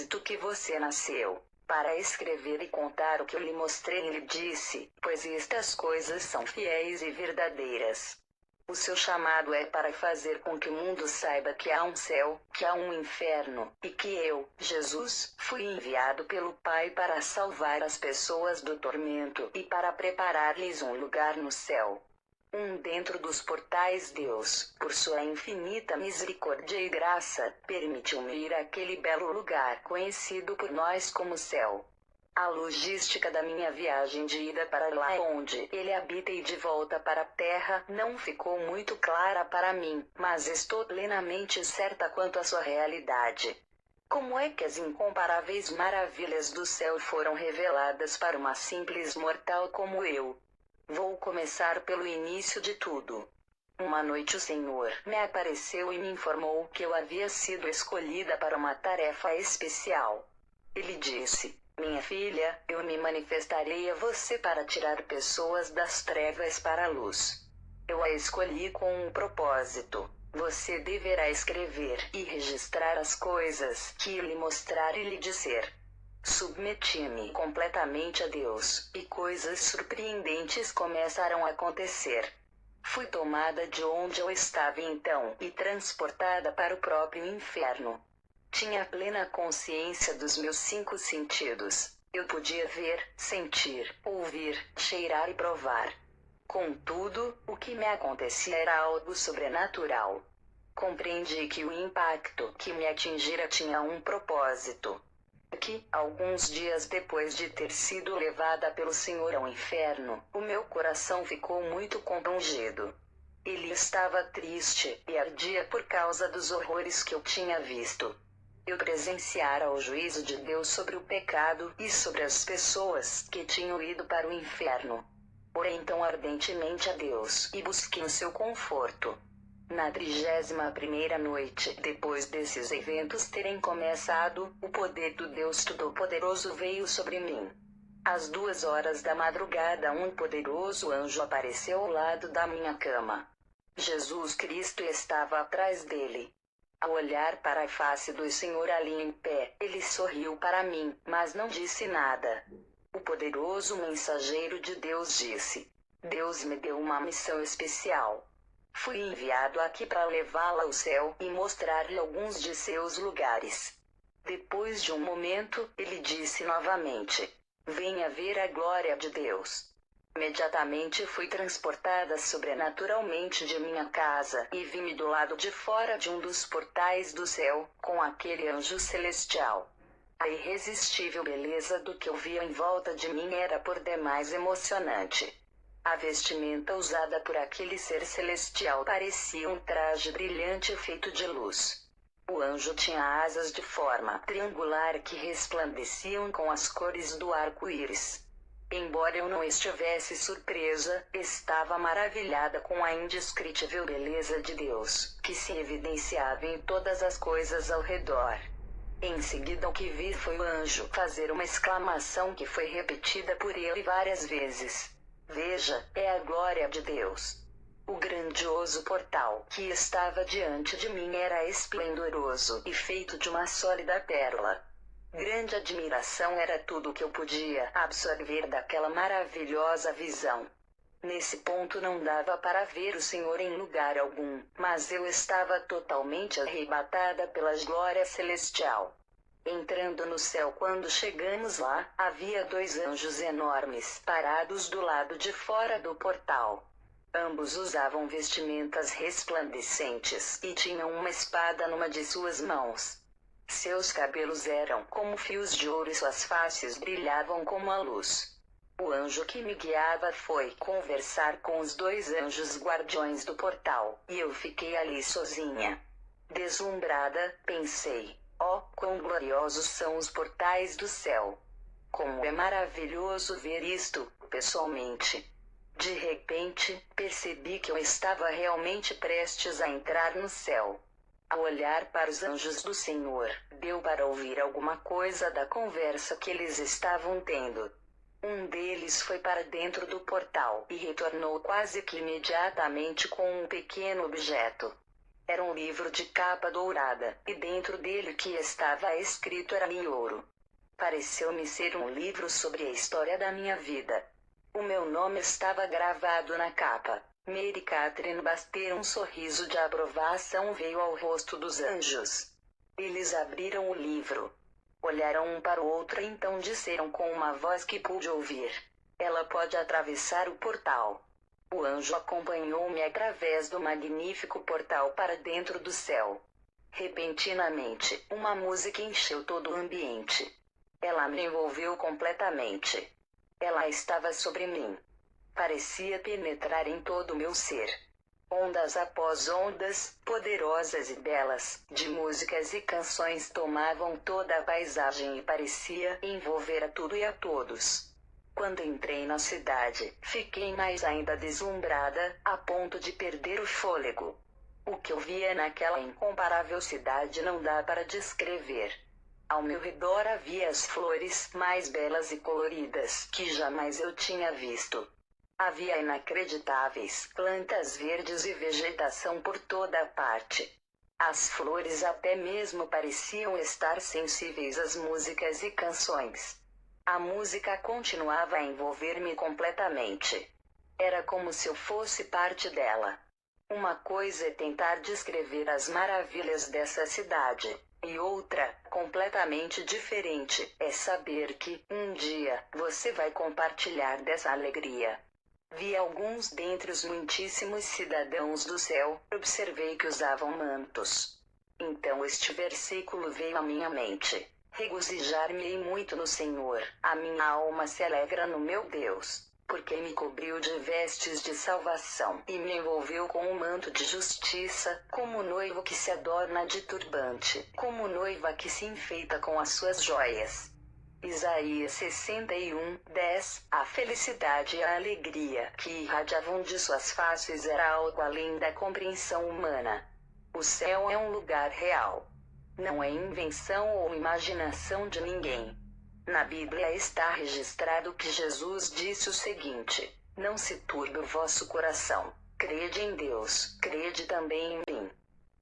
propósito que você nasceu, para escrever e contar o que eu lhe mostrei e lhe disse, pois estas coisas são fiéis e verdadeiras. O seu chamado é para fazer com que o mundo saiba que há um céu, que há um inferno, e que eu, Jesus, fui enviado pelo Pai para salvar as pessoas do tormento e para preparar-lhes um lugar no céu. Dentro dos portais Deus, por sua infinita misericórdia e graça, permitiu-me ir àquele belo lugar conhecido por nós como céu. A logística da minha viagem de ida para lá onde ele habita e de volta para a terra não ficou muito clara para mim, mas estou plenamente certa quanto à sua realidade. Como é que as incomparáveis maravilhas do céu foram reveladas para uma simples mortal como eu? Vou começar pelo início de tudo. Uma noite o Senhor me apareceu e me informou que eu havia sido escolhida para uma tarefa especial. Ele disse: minha filha, eu me manifestarei a você para tirar pessoas das trevas para a luz. Eu a escolhi com um propósito. Você deverá escrever e registrar as coisas que lhe mostrar e lhe dizer. Submeti-me completamente a Deus, e coisas surpreendentes começaram a acontecer. Fui tomada de onde eu estava então e transportada para o próprio inferno. Tinha plena consciência dos meus 5 sentidos. Eu podia ver, sentir, ouvir, cheirar e provar. Contudo, o que me acontecia era algo sobrenatural. Compreendi que o impacto que me atingira tinha um propósito. Que, alguns dias depois de ter sido levada pelo Senhor ao inferno, o meu coração ficou muito compungido. Ele estava triste e ardia por causa dos horrores que eu tinha visto. Eu presenciara o juízo de Deus sobre o pecado e sobre as pessoas que tinham ido para o inferno. Orei então ardentemente a Deus e busquei o seu conforto. Na 31ª noite depois desses eventos terem começado, o poder do Deus Todo-Poderoso veio sobre mim. Às 2 horas da madrugada um poderoso anjo apareceu ao lado da minha cama. Jesus Cristo estava atrás dele. Ao olhar para a face do Senhor ali em pé, ele sorriu para mim, mas não disse nada. O poderoso mensageiro de Deus disse: Deus me deu uma missão especial. Fui enviado aqui para levá-la ao céu e mostrar-lhe alguns de seus lugares. Depois de um momento, ele disse novamente: venha ver a glória de Deus. Imediatamente fui transportada sobrenaturalmente de minha casa e vi-me do lado de fora de um dos portais do céu, com aquele anjo celestial. A irresistível beleza do que eu via em volta de mim era por demais emocionante. A vestimenta usada por aquele ser celestial parecia um traje brilhante feito de luz. O anjo tinha asas de forma triangular que resplandeciam com as cores do arco-íris. Embora eu não estivesse surpresa, estava maravilhada com a indescritível beleza de Deus, que se evidenciava em todas as coisas ao redor. Em seguida o que vi foi o anjo fazer uma exclamação que foi repetida por ele várias vezes. Veja, é a glória de Deus. O grandioso portal que estava diante de mim era esplendoroso e feito de uma sólida pérola. Grande admiração era tudo o que eu podia absorver daquela maravilhosa visão. Nesse ponto não dava para ver o Senhor em lugar algum, mas eu estava totalmente arrebatada pela glória celestial. Entrando no céu quando chegamos lá, havia 2 anjos enormes parados do lado de fora do portal. Ambos usavam vestimentas resplandecentes e tinham uma espada numa de suas mãos. Seus cabelos eram como fios de ouro e suas faces brilhavam como a luz. O anjo que me guiava foi conversar com os 2 anjos guardiões do portal, e eu fiquei ali sozinha. Deslumbrada, pensei: ó, quão gloriosos são os portais do céu! Como é maravilhoso ver isto, pessoalmente! De repente, percebi que eu estava realmente prestes a entrar no céu. Ao olhar para os anjos do Senhor, deu para ouvir alguma coisa da conversa que eles estavam tendo. Um deles foi para dentro do portal e retornou quase que imediatamente com um pequeno objeto. Era um livro de capa dourada, e dentro dele o que estava escrito era em ouro. Pareceu-me ser um livro sobre a história da minha vida. O meu nome estava gravado na capa. Mary Catherine Baster. Um sorriso de aprovação veio ao rosto dos anjos. Eles abriram o livro. Olharam um para o outro e então disseram com uma voz que pude ouvir: ela pode atravessar o portal. O anjo acompanhou-me através do magnífico portal para dentro do céu. Repentinamente, uma música encheu todo o ambiente. Ela me envolveu completamente. Ela estava sobre mim. Parecia penetrar em todo o meu ser. Ondas após ondas, poderosas e belas, de músicas e canções tomavam toda a paisagem e parecia envolver a tudo e a todos. Quando entrei na cidade, fiquei mais ainda deslumbrada, a ponto de perder o fôlego. O que eu via naquela incomparável cidade não dá para descrever. Ao meu redor havia as flores mais belas e coloridas que jamais eu tinha visto. Havia inacreditáveis plantas verdes e vegetação por toda a parte. As flores até mesmo pareciam estar sensíveis às músicas e canções. A música continuava a envolver-me completamente. Era como se eu fosse parte dela. Uma coisa é tentar descrever as maravilhas dessa cidade, e outra, completamente diferente, é saber que, um dia, você vai compartilhar dessa alegria. Vi alguns dentre os muitíssimos cidadãos do céu, observei que usavam mantos. Então este versículo veio à minha mente. Regozijar-me-ei muito no Senhor, a minha alma se alegra no meu Deus, porque me cobriu de vestes de salvação e me envolveu com um manto de justiça, como noivo que se adorna de turbante, como noiva que se enfeita com as suas joias. Isaías 61:10. A felicidade e a alegria que irradiavam de suas faces era algo além da compreensão humana. O céu é um lugar real. Não é invenção ou imaginação de ninguém. Na Bíblia está registrado que Jesus disse o seguinte: não se turbe o vosso coração. Crede em Deus, crede também em mim.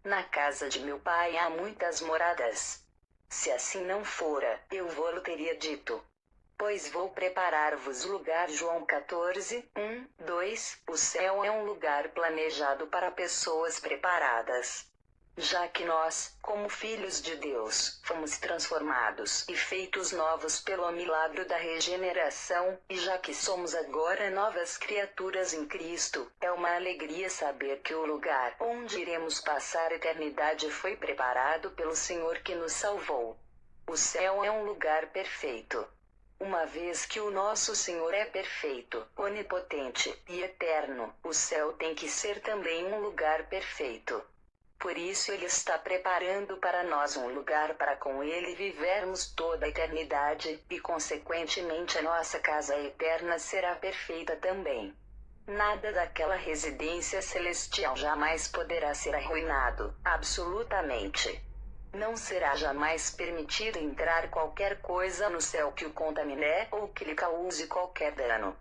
Na casa de meu pai há muitas moradas. Se assim não fora, eu vou-lo teria dito. Pois vou preparar-vos lugar. João 14:1-2. O céu é um lugar planejado para pessoas preparadas. Já que nós, como filhos de Deus, fomos transformados e feitos novos pelo milagre da regeneração, e já que somos agora novas criaturas em Cristo, é uma alegria saber que o lugar onde iremos passar a eternidade foi preparado pelo Senhor que nos salvou. O céu é um lugar perfeito. Uma vez que o nosso Senhor é perfeito, onipotente e eterno, o céu tem que ser também um lugar perfeito. Por isso Ele está preparando para nós um lugar para com Ele vivermos toda a eternidade, e consequentemente a nossa casa eterna será perfeita também. Nada daquela residência celestial jamais poderá ser arruinado, absolutamente. Não será jamais permitido entrar qualquer coisa no céu que o contamine ou que lhe cause qualquer dano.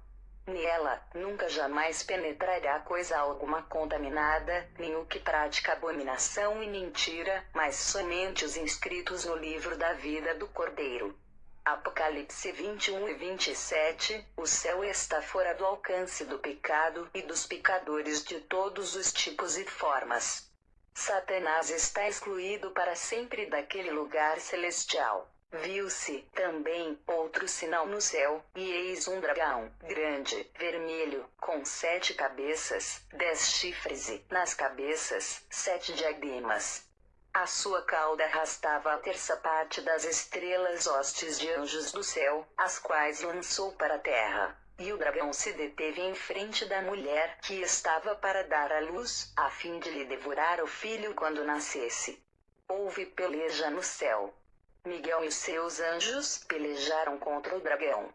Nela, nunca jamais penetrará coisa alguma contaminada, nem o que pratica abominação e mentira, mas somente os inscritos no livro da vida do Cordeiro. Apocalipse 21:27. O céu está fora do alcance do pecado e dos pecadores de todos os tipos e formas. Satanás está excluído para sempre daquele lugar celestial. Viu-se, também, outro sinal no céu, e eis um dragão, grande, vermelho, com 7 cabeças, 10 chifres e, nas cabeças, 7 diademas. A sua cauda arrastava a terça parte das estrelas hostes de anjos do céu, as quais lançou para a terra. E o dragão se deteve em frente da mulher que estava para dar à luz, a fim de lhe devorar o filho quando nascesse. Houve peleja no céu. Miguel e seus anjos pelejaram contra o dragão.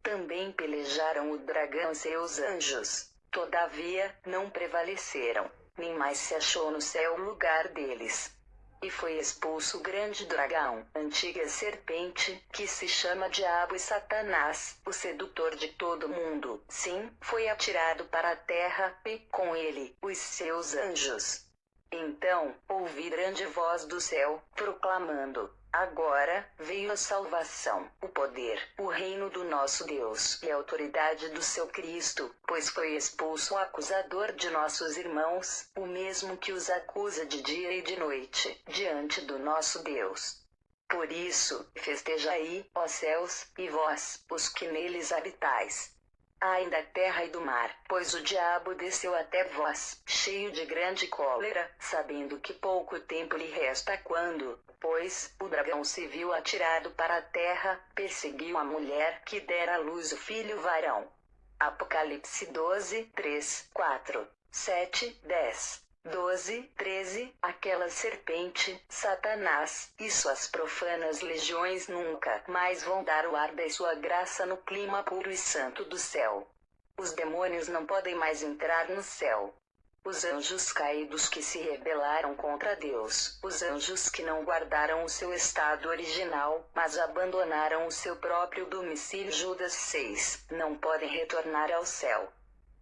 Também pelejaram o dragão e seus anjos. Todavia, não prevaleceram, nem mais se achou no céu lugar deles. E foi expulso o grande dragão, antiga serpente, que se chama Diabo e Satanás, o sedutor de todo mundo. Sim, foi atirado para a terra, e, com ele, os seus anjos. Então, ouvi grande voz do céu, proclamando: agora veio a salvação, o poder, o reino do nosso Deus e a autoridade do seu Cristo, pois foi expulso o acusador de nossos irmãos, o mesmo que os acusa de dia e de noite, diante do nosso Deus. Por isso, festejai, ó céus, e vós, os que neles habitais. Ai da terra e do mar, pois o diabo desceu até vós, cheio de grande cólera, sabendo que pouco tempo lhe resta quando, pois, o dragão se viu atirado para a terra, perseguiu a mulher que dera à luz o filho varão. Apocalipse 12, 3, 4, 7, 10. 12, 13, aquela serpente, Satanás, e suas profanas legiões nunca mais vão dar o ar da sua graça no clima puro e santo do céu. Os demônios não podem mais entrar no céu. Os anjos caídos que se rebelaram contra Deus, os anjos que não guardaram o seu estado original, mas abandonaram o seu próprio domicílio, Judas 6, não podem retornar ao céu.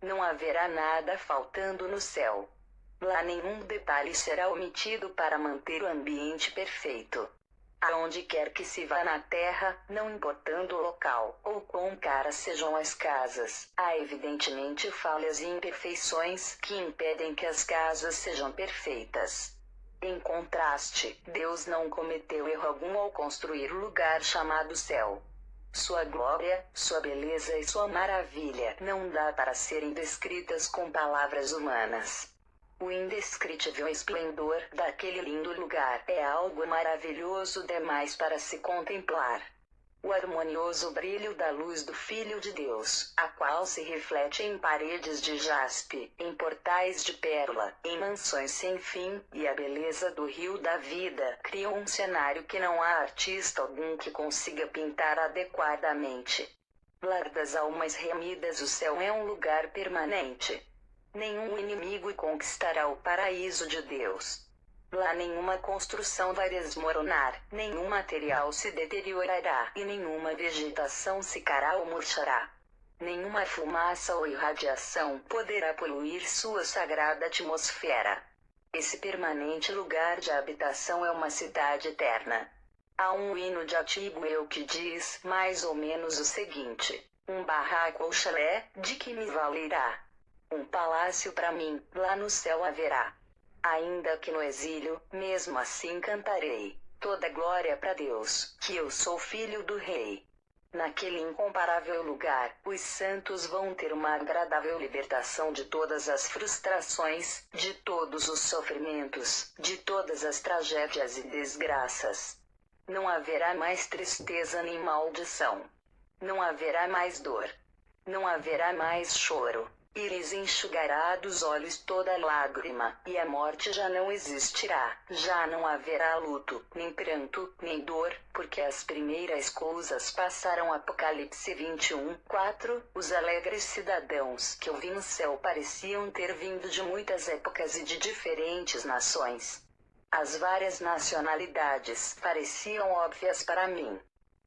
Não haverá nada faltando no céu. Lá nenhum detalhe será omitido para manter o ambiente perfeito. Aonde quer que se vá na terra, não importando o local, ou quão caras sejam as casas, há evidentemente falhas e imperfeições que impedem que as casas sejam perfeitas. Em contraste, Deus não cometeu erro algum ao construir o lugar chamado céu. Sua glória, sua beleza e sua maravilha não dá para serem descritas com palavras humanas. O indescritível esplendor daquele lindo lugar é algo maravilhoso demais para se contemplar. O harmonioso brilho da luz do Filho de Deus, a qual se reflete em paredes de jaspe, em portais de pérola, em mansões sem fim, e a beleza do rio da vida, criam um cenário que não há artista algum que consiga pintar adequadamente. Lar das almas remidas, o céu é um lugar permanente. Nenhum inimigo conquistará o paraíso de Deus. Lá nenhuma construção vai desmoronar, nenhum material se deteriorará e nenhuma vegetação secará ou murchará. Nenhuma fumaça ou irradiação poderá poluir sua sagrada atmosfera. Esse permanente lugar de habitação é uma cidade eterna. Há um hino de Attibueu que diz mais ou menos o seguinte: um barraco ou chalé, de que me valerá? Um palácio para mim, lá no céu haverá. Ainda que no exílio, mesmo assim cantarei toda glória para Deus, que eu sou filho do Rei. Naquele incomparável lugar, os santos vão ter uma agradável libertação de todas as frustrações, de todos os sofrimentos, de todas as tragédias e desgraças. Não haverá mais tristeza nem maldição. Não haverá mais dor. Não haverá mais choro. E lhes enxugará dos olhos toda lágrima, e a morte já não existirá, já não haverá luto, nem pranto, nem dor, porque as primeiras coisas passaram. Apocalipse 21, 4. Os alegres cidadãos que eu vi no céu pareciam ter vindo de muitas épocas e de diferentes nações. As várias nacionalidades pareciam óbvias para mim.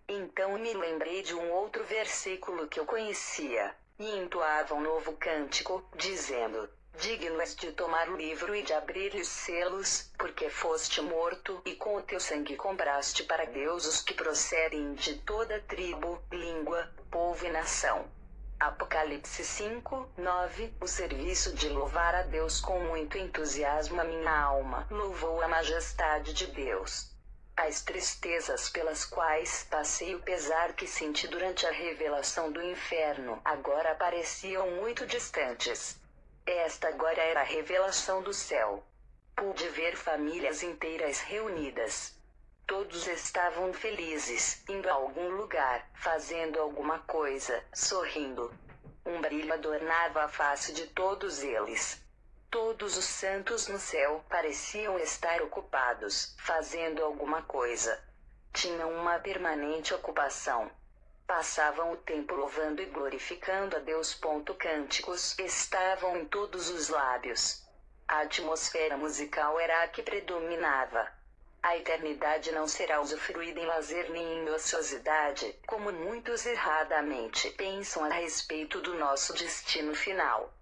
Então me lembrei de um outro versículo que eu conhecia. E entoava um novo cântico, dizendo: digno és de tomar o livro e de abrir os selos, porque foste morto e com o teu sangue compraste para Deus os que procedem de toda tribo, língua, povo e nação. Apocalipse 5, 9. O serviço de louvar a Deus com muito entusiasmo, a minha alma louvou a majestade de Deus. As tristezas pelas quais passei, o pesar que senti durante a revelação do inferno, agora pareciam muito distantes. Esta agora era a revelação do céu. Pude ver famílias inteiras reunidas. Todos estavam felizes, indo a algum lugar, fazendo alguma coisa, sorrindo. Um brilho adornava a face de todos eles. Todos os santos no céu pareciam estar ocupados, fazendo alguma coisa. Tinham uma permanente ocupação. Passavam o tempo louvando e glorificando a Deus. Cânticos estavam em todos os lábios. A atmosfera musical era a que predominava. A eternidade não será usufruída em lazer nem em ociosidade, como muitos erradamente pensam a respeito do nosso destino final.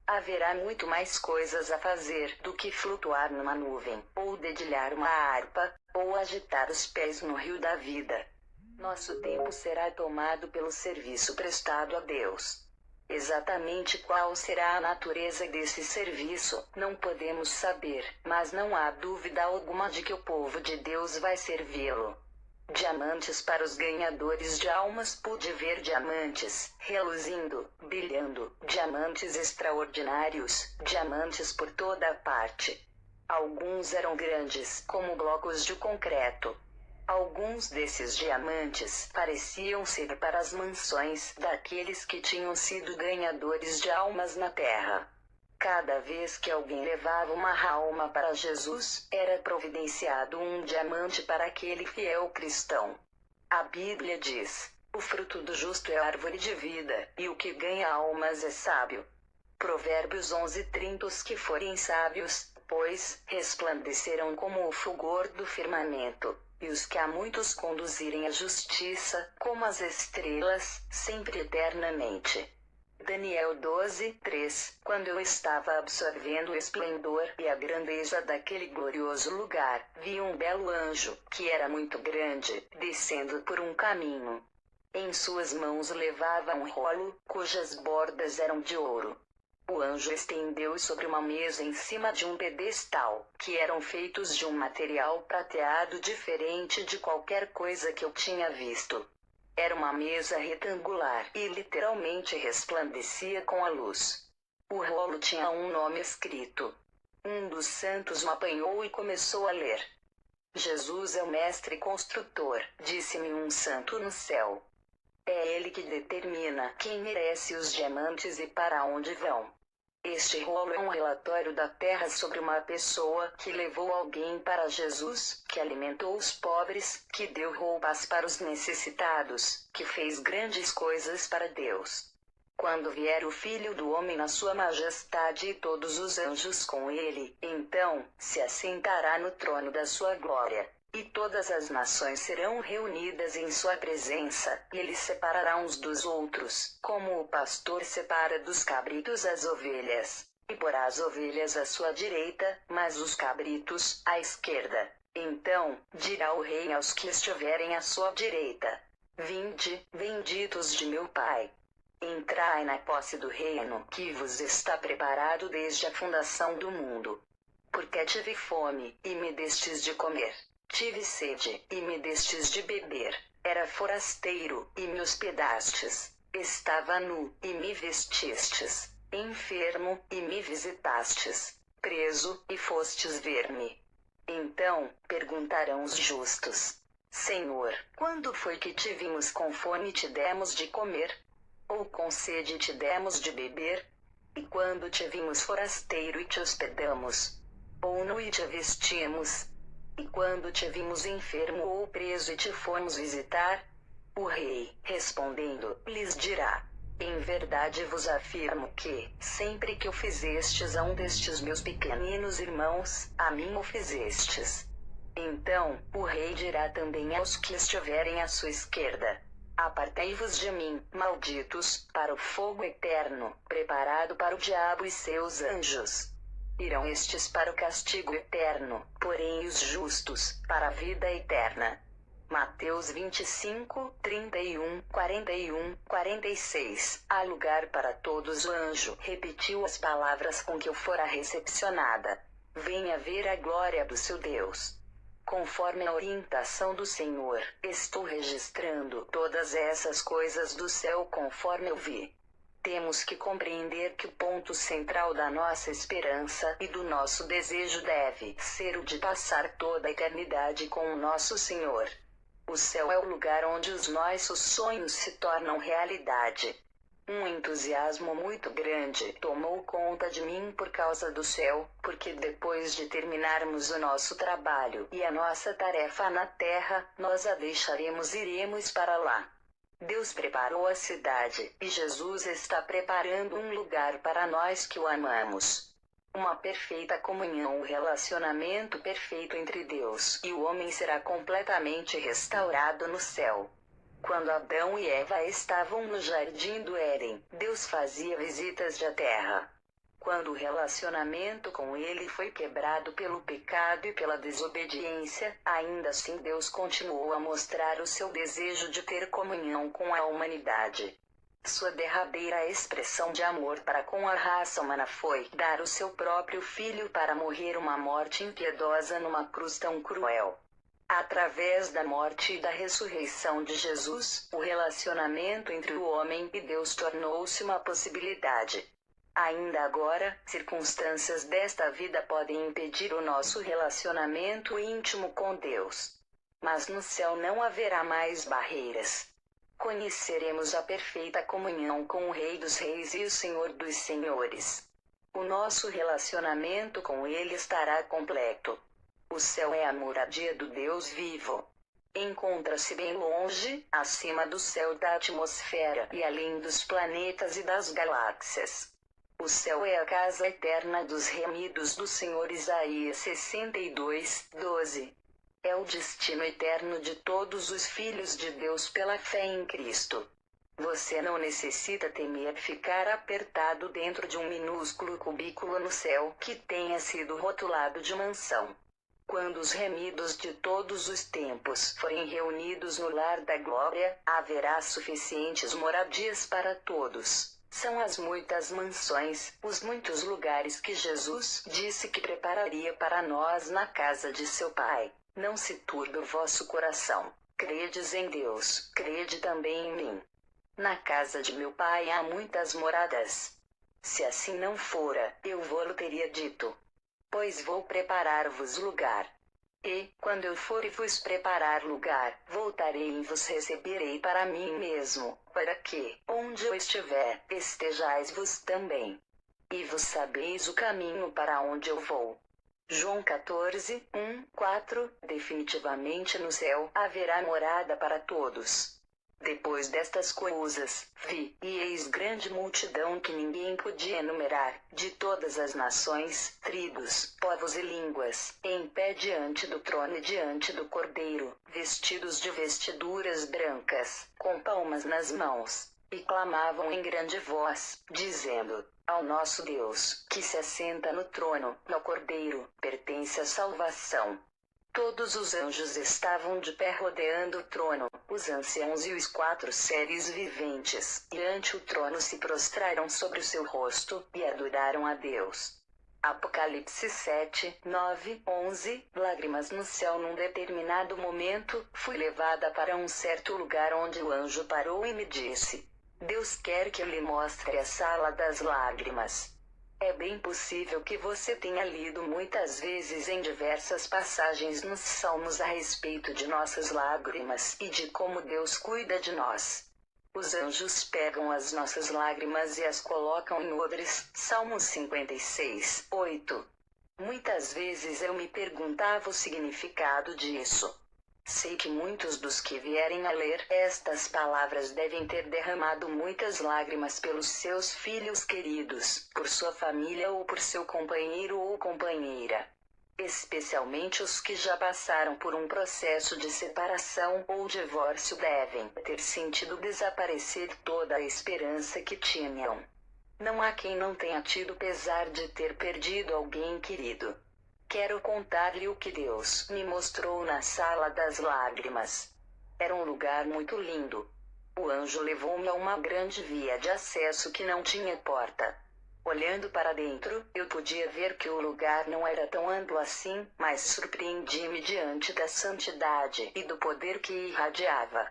Haverá muito mais coisas a fazer do que flutuar numa nuvem, ou dedilhar uma harpa, ou agitar os pés no rio da vida. Nosso tempo será tomado pelo serviço prestado a Deus. Exatamente qual será a natureza desse serviço, não podemos saber, mas não há dúvida alguma de que o povo de Deus vai servi-lo. Diamantes para os ganhadores de almas. Pude ver diamantes, reluzindo, brilhando, diamantes extraordinários, diamantes por toda a parte. Alguns eram grandes, como blocos de concreto. Alguns desses diamantes pareciam ser para as mansões daqueles que tinham sido ganhadores de almas na terra. Cada vez que alguém levava uma alma para Jesus, era providenciado um diamante para aquele fiel cristão. A Bíblia diz: o fruto do justo é árvore de vida, e o que ganha almas é sábio. Provérbios 11:30. Os que forem sábios, pois, resplandecerão como o fulgor do firmamento, e os que a muitos conduzirem à justiça, como as estrelas, sempre eternamente. Daniel 12:3. Quando eu estava absorvendo o esplendor e a grandeza daquele glorioso lugar, vi um belo anjo, que era muito grande, descendo por um caminho. Em suas mãos levava um rolo, cujas bordas eram de ouro. O anjo estendeu sobre uma mesa em cima de um pedestal, que eram feitos de um material prateado diferente de qualquer coisa que eu tinha visto. Era uma mesa retangular e literalmente resplandecia com a luz. O rolo tinha um nome escrito. Um dos santos o apanhou e começou a ler. Jesus é o mestre construtor, disse-me um santo no céu. É ele que determina quem merece os diamantes e para onde vão. Este rolo é um relatório da terra sobre uma pessoa que levou alguém para Jesus, que alimentou os pobres, que deu roupas para os necessitados, que fez grandes coisas para Deus. Quando vier o Filho do Homem na sua majestade e todos os anjos com ele, então se assentará no trono da sua glória. E todas as nações serão reunidas em sua presença, e ele separará uns dos outros, como o pastor separa dos cabritos as ovelhas. E porá as ovelhas à sua direita, mas os cabritos à esquerda. Então dirá o rei aos que estiverem à sua direita: Vinde, benditos de meu Pai. Entrai na posse do reino que vos está preparado desde a fundação do mundo. Porque tive fome, e me destes de comer. Tive sede, e me destes de beber. Era forasteiro, e me hospedastes. Estava nu, e me vestistes. Enfermo, e me visitastes. Preso, e fostes ver-me. Então perguntarão os justos: Senhor, quando foi que te vimos com fome e te demos de comer? Ou com sede e te demos de beber? E quando te vimos forasteiro e te hospedamos? Ou nu e te vestimos? E quando te vimos enfermo ou preso e te fomos visitar? O rei, respondendo, lhes dirá: Em verdade vos afirmo que, sempre que o fizestes a um destes meus pequeninos irmãos, a mim o fizestes. Então, o rei dirá também aos que estiverem à sua esquerda: Apartai-vos de mim, malditos, para o fogo eterno, preparado para o diabo e seus anjos. Irão estes para o castigo eterno, porém os justos, para a vida eterna. Mateus 25, 31, 41, 46. Há lugar para todos. O anjo repetiu as palavras com que eu fora recepcionada. Venha ver a glória do seu Deus. Conforme a orientação do Senhor, estou registrando todas essas coisas do céu conforme eu vi. Temos que compreender que o ponto central da nossa esperança e do nosso desejo deve ser o de passar toda a eternidade com o nosso Senhor. O céu é o lugar onde os nossos sonhos se tornam realidade. Um entusiasmo muito grande tomou conta de mim por causa do céu, porque depois de terminarmos o nosso trabalho e a nossa tarefa na terra, nós a deixaremos e iremos para lá. Deus preparou a cidade, e Jesus está preparando um lugar para nós que o amamos. Uma perfeita comunhão, um relacionamento perfeito entre Deus e o homem será completamente restaurado no céu. Quando Adão e Eva estavam no jardim do Éden, Deus fazia visitas à terra. Quando o relacionamento com ele foi quebrado pelo pecado e pela desobediência, ainda assim Deus continuou a mostrar o seu desejo de ter comunhão com a humanidade. Sua derradeira expressão de amor para com a raça humana foi dar o seu próprio filho para morrer uma morte impiedosa numa cruz tão cruel. Através da morte e da ressurreição de Jesus, o relacionamento entre o homem e Deus tornou-se uma possibilidade. Ainda agora, circunstâncias desta vida podem impedir o nosso relacionamento íntimo com Deus. Mas no céu não haverá mais barreiras. Conheceremos a perfeita comunhão com o Rei dos Reis e o Senhor dos Senhores. O nosso relacionamento com Ele estará completo. O céu é a moradia do Deus vivo. Encontra-se bem longe, acima do céu da atmosfera e além dos planetas e das galáxias. O céu é a casa eterna dos remidos do Senhor. Isaías 62, 12. É o destino eterno de todos os filhos de Deus pela fé em Cristo. Você não necessita temer ficar apertado dentro de um minúsculo cubículo no céu que tenha sido rotulado de mansão. Quando os remidos de todos os tempos forem reunidos no lar da glória, haverá suficientes moradias para todos. São as muitas mansões, os muitos lugares que Jesus disse que prepararia para nós na casa de seu Pai. Não se turbe o vosso coração. Credes em Deus, crede também em mim. Na casa de meu Pai há muitas moradas. Se assim não fora, eu vô-lo teria dito. Pois vou preparar-vos lugar. E, quando eu for e vos preparar lugar, voltarei e vos receberei para mim mesmo, para que, onde eu estiver, estejais vos também. E vos sabeis o caminho para onde eu vou. João 14, 1, 4. Definitivamente no céu haverá morada para todos. Depois destas coisas, vi, e eis grande multidão que ninguém podia enumerar, de todas as nações, tribos, povos e línguas, em pé diante do trono e diante do Cordeiro, vestidos de vestiduras brancas, com palmas nas mãos, e clamavam em grande voz, dizendo: ao nosso Deus, que se assenta no trono, ao Cordeiro, pertence a salvação. Todos os anjos estavam de pé rodeando o trono, os anciãos e os 4 seres viventes, e ante o trono se prostraram sobre o seu rosto, e adoraram a Deus. Apocalipse 7, 9, 11. Lágrimas no céu. Num determinado momento, fui levada para um certo lugar onde o anjo parou e me disse: Deus quer que eu lhe mostre a sala das lágrimas. É bem possível que você tenha lido muitas vezes em diversas passagens nos Salmos a respeito de nossas lágrimas e de como Deus cuida de nós. Os anjos pegam as nossas lágrimas e as colocam em odres. Salmo 56, 8. Muitas vezes eu me perguntava o significado disso. Sei que muitos dos que vierem a ler estas palavras devem ter derramado muitas lágrimas pelos seus filhos queridos, por sua família ou por seu companheiro ou companheira. Especialmente os que já passaram por um processo de separação ou divórcio devem ter sentido desaparecer toda a esperança que tinham. Não há quem não tenha tido pesar de ter perdido alguém querido. Quero contar-lhe o que Deus me mostrou na sala das lágrimas. Era um lugar muito lindo. O anjo levou-me a uma grande via de acesso que não tinha porta. Olhando para dentro, eu podia ver que o lugar não era tão amplo assim, mas surpreendi-me diante da santidade e do poder que irradiava.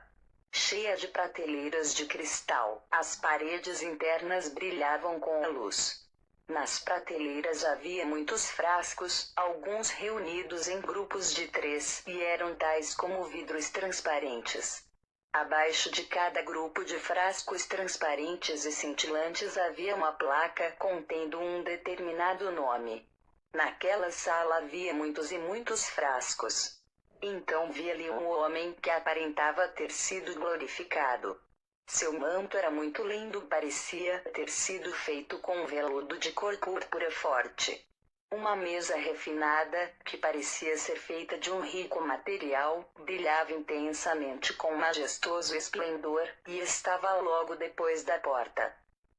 Cheia de prateleiras de cristal, as paredes internas brilhavam com a luz. Nas prateleiras havia muitos frascos, alguns reunidos em grupos de 3, e eram tais como vidros transparentes. Abaixo de cada grupo de frascos transparentes e cintilantes havia uma placa contendo um determinado nome. Naquela sala havia muitos e muitos frascos. Então vi ali um homem que aparentava ter sido glorificado. Seu manto era muito lindo, parecia ter sido feito com veludo de cor púrpura forte. Uma mesa refinada, que parecia ser feita de um rico material, brilhava intensamente com majestoso esplendor, e estava logo depois da porta.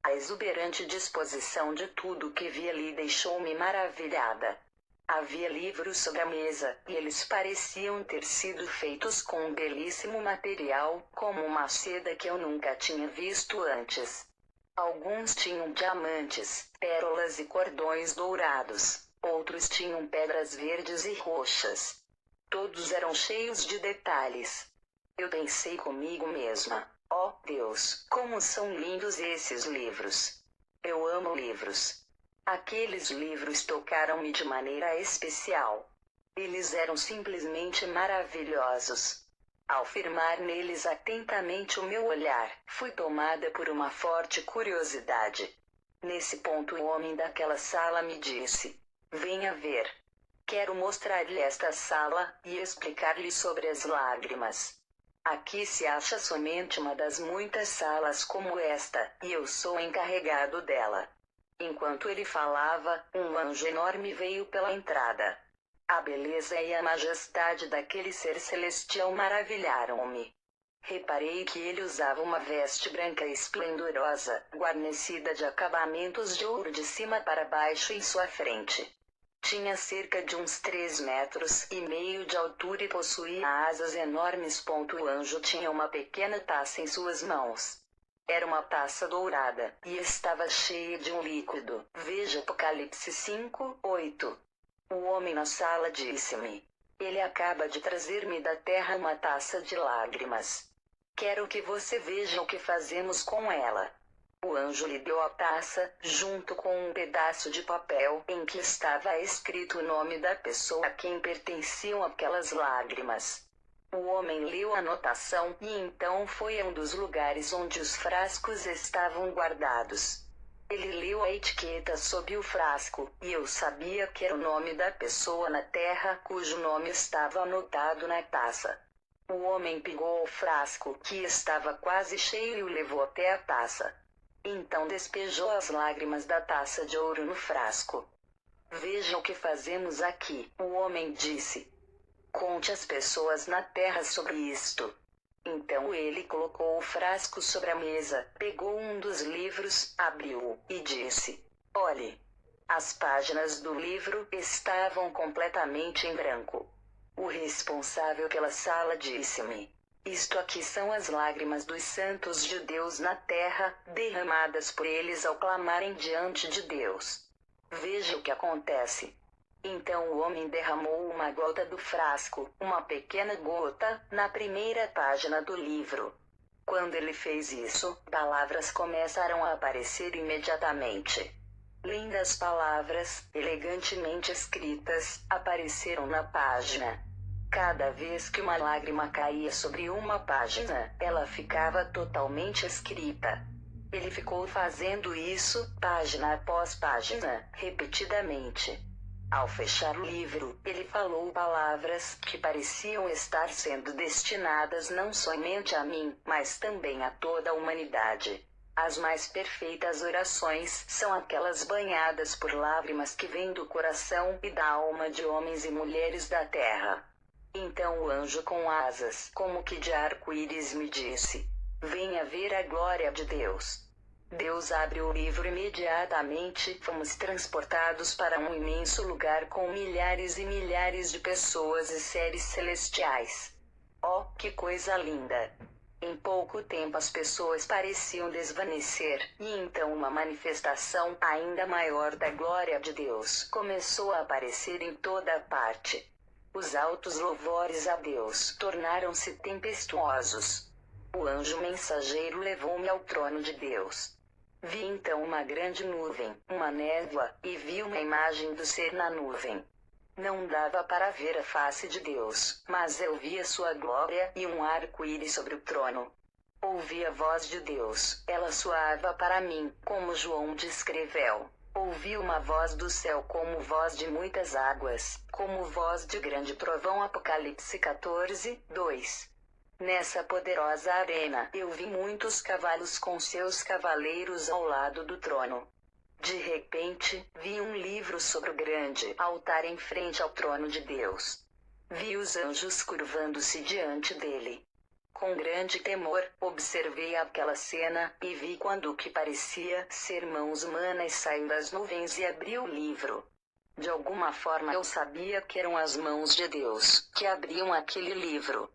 A exuberante disposição de tudo que vi ali deixou-me maravilhada. Havia livros sobre a mesa, e eles pareciam ter sido feitos com um belíssimo material, como uma seda que eu nunca tinha visto antes. Alguns tinham diamantes, pérolas e cordões dourados, outros tinham pedras verdes e roxas. Todos eram cheios de detalhes. Eu pensei comigo mesma: ó Deus, como são lindos esses livros! Eu amo livros. Aqueles livros tocaram-me de maneira especial. Eles eram simplesmente maravilhosos. Ao firmar neles atentamente o meu olhar, fui tomada por uma forte curiosidade. Nesse ponto o homem daquela sala me disse: venha ver. Quero mostrar-lhe esta sala, e explicar-lhe sobre as lágrimas. Aqui se acha somente uma das muitas salas como esta, e eu sou encarregado dela. Enquanto ele falava, um anjo enorme veio pela entrada. A beleza e a majestade daquele ser celestial maravilharam-me. Reparei que ele usava uma veste branca esplendorosa, guarnecida de acabamentos de ouro de cima para baixo em sua frente. Tinha cerca de uns 3,5 metros de altura e possuía asas enormes. O anjo tinha uma pequena taça em suas mãos. Era uma taça dourada, e estava cheia de um líquido. Veja Apocalipse 5:8. O homem na sala disse-me: ele acaba de trazer-me da terra uma taça de lágrimas. Quero que você veja o que fazemos com ela. O anjo lhe deu a taça, junto com um pedaço de papel em que estava escrito o nome da pessoa a quem pertenciam aquelas lágrimas. O homem leu a anotação e então foi a um dos lugares onde os frascos estavam guardados. Ele leu a etiqueta sob o frasco, e eu sabia que era o nome da pessoa na terra cujo nome estava anotado na taça. O homem pegou o frasco, que estava quase cheio, e o levou até a taça. Então despejou as lágrimas da taça de ouro no frasco. Veja o que fazemos aqui, o homem disse. Conte às pessoas na terra sobre isto. Então ele colocou o frasco sobre a mesa, pegou um dos livros, abriu-o, e disse: olhe. As páginas do livro estavam completamente em branco. O responsável pela sala disse-me: isto aqui são as lágrimas dos santos de Deus na terra, derramadas por eles ao clamarem diante de Deus. Veja o que acontece. Então o homem derramou uma gota do frasco, uma pequena gota, na primeira página do livro. Quando ele fez isso, palavras começaram a aparecer imediatamente. Lindas palavras, elegantemente escritas, apareceram na página. Cada vez que uma lágrima caía sobre uma página, ela ficava totalmente escrita. Ele ficou fazendo isso, página após página, repetidamente. Ao fechar o livro, ele falou palavras que pareciam estar sendo destinadas não somente a mim, mas também a toda a humanidade. As mais perfeitas orações são aquelas banhadas por lágrimas que vêm do coração e da alma de homens e mulheres da terra. Então o anjo com asas, como que de arco-íris, me disse: venha ver a glória de Deus. Deus abre o livro imediatamente, fomos transportados para um imenso lugar com milhares e milhares de pessoas e seres celestiais. Oh, que coisa linda! Em pouco tempo as pessoas pareciam desvanecer, e então uma manifestação ainda maior da glória de Deus começou a aparecer em toda parte. Os altos louvores a Deus tornaram-se tempestuosos. O anjo mensageiro levou-me ao trono de Deus. Vi então uma grande nuvem, uma névoa, e vi uma imagem do ser na nuvem. Não dava para ver a face de Deus, mas eu via sua glória e um arco-íris sobre o trono. Ouvi a voz de Deus, ela soava para mim, como João descreveu. Ouvi uma voz do céu como voz de muitas águas, como voz de grande trovão. Apocalipse 14:2. Nessa poderosa arena, eu vi muitos cavalos com seus cavaleiros ao lado do trono. De repente, vi um livro sobre o grande altar em frente ao trono de Deus. Vi os anjos curvando-se diante dele. Com grande temor, observei aquela cena, e vi quando o que parecia ser mãos humanas saiu das nuvens e abriu o livro. De alguma forma eu sabia que eram as mãos de Deus, que abriam aquele livro.